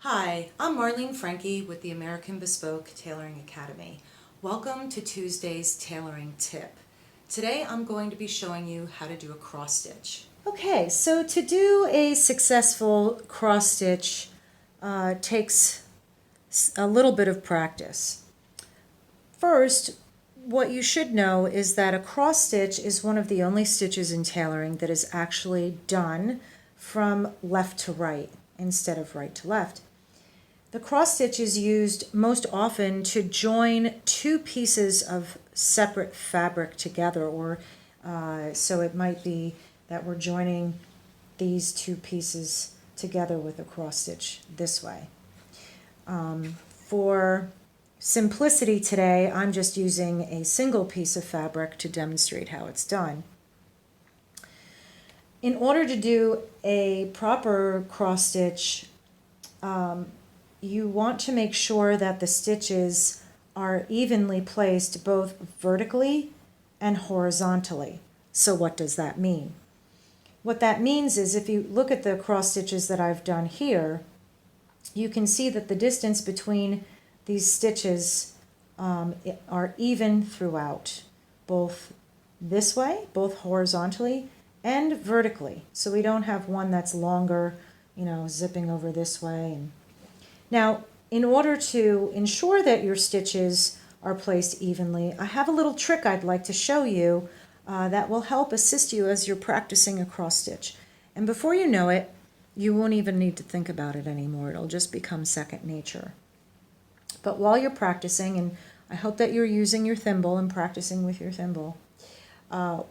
Hi, I'm Marlene Franke with the American Bespoke Tailoring Academy. Welcome to Tuesday's tailoring tip. Today I'm going to be showing you how to do a cross stitch. Okay, so to do a successful cross stitch takes a little bit of practice. First, what you should know is that a cross stitch is one of the only stitches in tailoring that is actually done from left to right instead of right to left. The cross stitch is used most often to join two pieces of separate fabric together, or so it might be that we're joining these two pieces together with a cross stitch this way. For simplicity today, I'm just using a single piece of fabric to demonstrate how it's done. In order to do a proper cross stitch, you want to make sure that the stitches are evenly placed both vertically and horizontally. So what does that mean? What that means is if you look at the cross stitches that I've done here, you can see that the distance between these stitches are even throughout, both this way, both horizontally and vertically. So we don't have one that's longer, zipping over this way. Now, in order to ensure that your stitches are placed evenly, I have a little trick I'd like to show you that will help assist you as you're practicing a cross stitch. And before you know it, you won't even need to think about it anymore. It'll just become second nature. But while you're practicing, and I hope that you're using your thimble and practicing with your thimble, the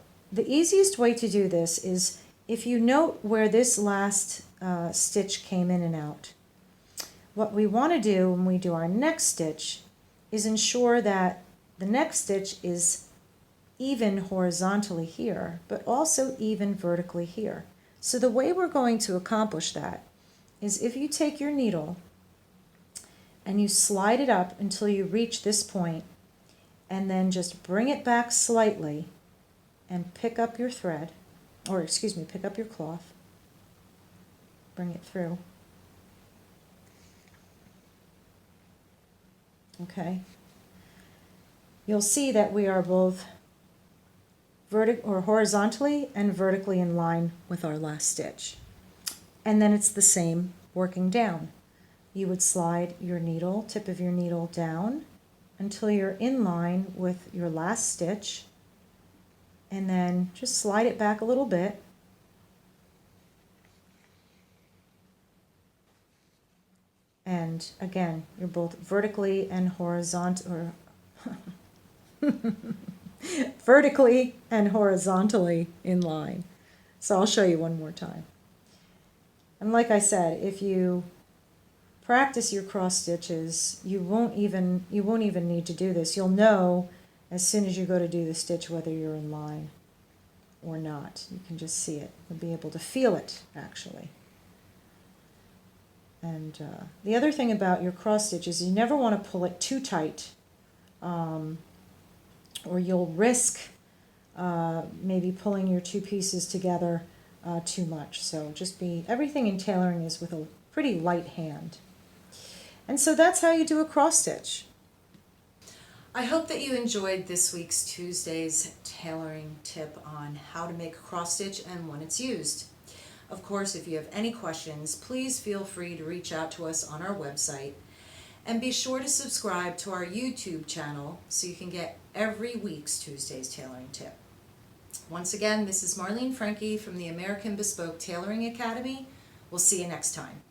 easiest way to do this is if you note where this last stitch came in and out. What we want to do when we do our next stitch is ensure that the next stitch is even horizontally here, but also even vertically here. So the way we're going to accomplish that is if you take your needle and you slide it up until you reach this point, and then just bring it back slightly and pick up your thread, or pick up your cloth, bring it through. Okay, you'll see that we are both horizontally and vertically in line with our last stitch. And then it's the same working down. You would slide your needle, tip of your needle down until you're in line with your last stitch, and then just slide it back a little bit. And again, you're both vertically and horizontally in line. So I'll show you one more time. And like I said, if you practice your cross stitches, you won't even need to do this. You'll know as soon as you go to do the stitch whether you're in line or not. You can just see it. You'll be able to feel it, actually. And the other thing about your cross stitch is you never want to pull it too tight, or you'll risk maybe pulling your two pieces together too much. So everything in tailoring is with a pretty light hand. And so that's how you do a cross stitch. I hope that you enjoyed this week's Tuesday's tailoring tip on how to make a cross stitch and when it's used. Of course, if you have any questions, please feel free to reach out to us on our website. And be sure to subscribe to our YouTube channel so you can get every week's Tuesday's tailoring tip. Once again, this is Marlene Franke from the American Bespoke Tailoring Academy. We'll see you next time.